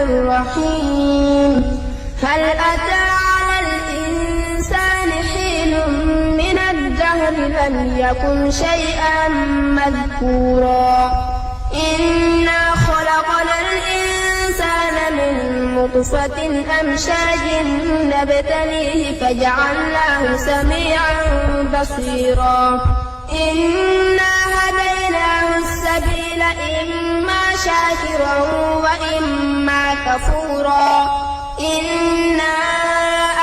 الرحيم هل أتى على الإنسان حين من الدهر لم يكن شيئا مذكورا إنا خلقنا الإنسان من نطفة أمشاج نبتليه فجعلناه سميعا بصيرا إنا هديناه السبيل إما شاكرا وإما كفورا إنا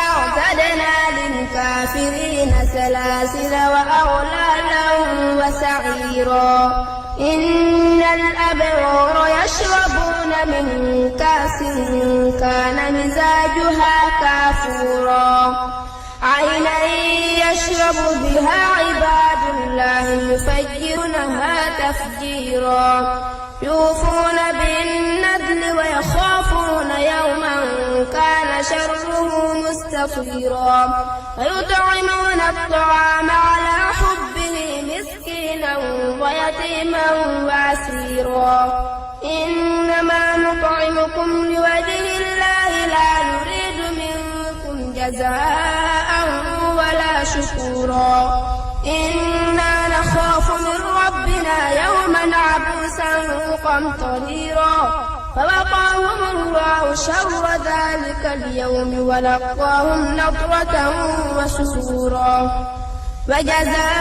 أعتدنا للكافرين سلاسل وأغلالا وسعيرا إن الأبرار يشربون من كأس كان مزاجها كافورا عينا يشرب بها عباد الله يفجرونها تفجيرا يوفون بالنذر ويخافون يوما كان شره مستطيرا ويطعمون الطعام على حبه مسكينا ويتيما واسيرا إنما نطعمكم لوجه الله لا نريد منكم جزاء ولا شكورا إنا نخاف من ربنا يوما عبوسا قمطريرا فوقاهم الله شر ذلك اليوم ولقاهم نضرة وسرورا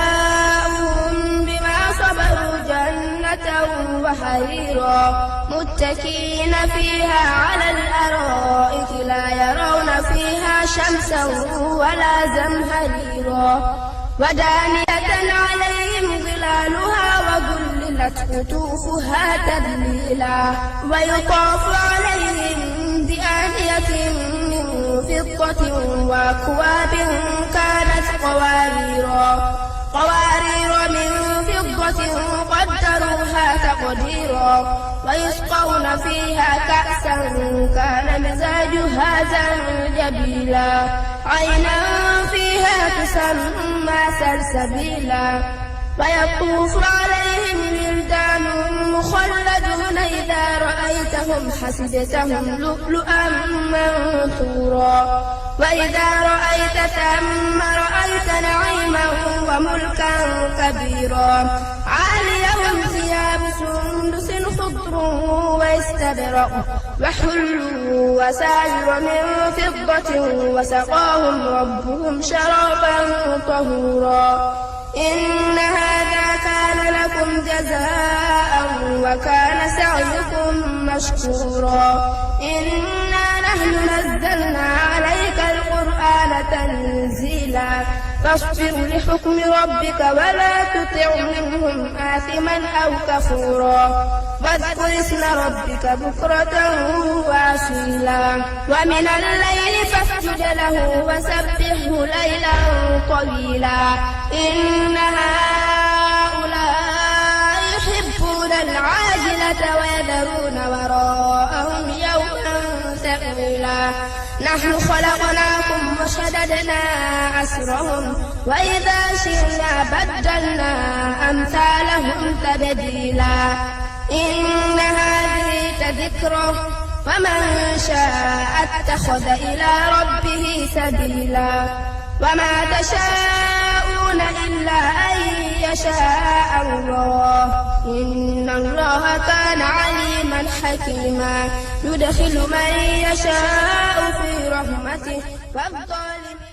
وجزاؤهم بما صبروا جنة وحريرا متكئين فيها على الأرائك لا يرون فيها شمسا ولا زمهريرا ودانية عليهم ظلالها وذللت قطوفها تذليلا ويطاف عليهم بآنية من فضة وأكواب كانت قوارير من فضة قدروها تقديرا ويسقون فيها كأسا كان مزاجها زنجبيلا عينا فيها تسمى سلسبيلا ويطوف عليهم ولدان مخلدون إذا رأيتهم حسبتهم لؤلؤا منثورا وإذا رأيت ثم رأيت نعيما وملكا كبيرا عاليهم ثياب سندس خضر واستبرق وحلوا وساور من فضة وسقاهم ربهم شرابا طهورا إن هذا كان لكم جزاء وكان سعيكم مشكورا إنا نحن نزلنا عليك القرآن تنزيلا فاصبر لحكم ربك ولا تطع منهم آثما أو كفورا واذكر اسم ربك بكرة وأصيلا ومن الليل فاسجد له وسبحه ليلا طويلا إن هؤلاء يحبون العاجلة ويذرون وراءهم يوما ثقيلا نحن خلقناكم وشددنا أسرهم وإذا شئنا بدلنا أمثالهم تبديلا إن هذه تذكرة فمن شاء اتخذ إلى ربه سبيلا وما تشاءون إلا أن يشاء الله إن الله كان عليما حكيما يدخل من يشاء في رحمته والظالمين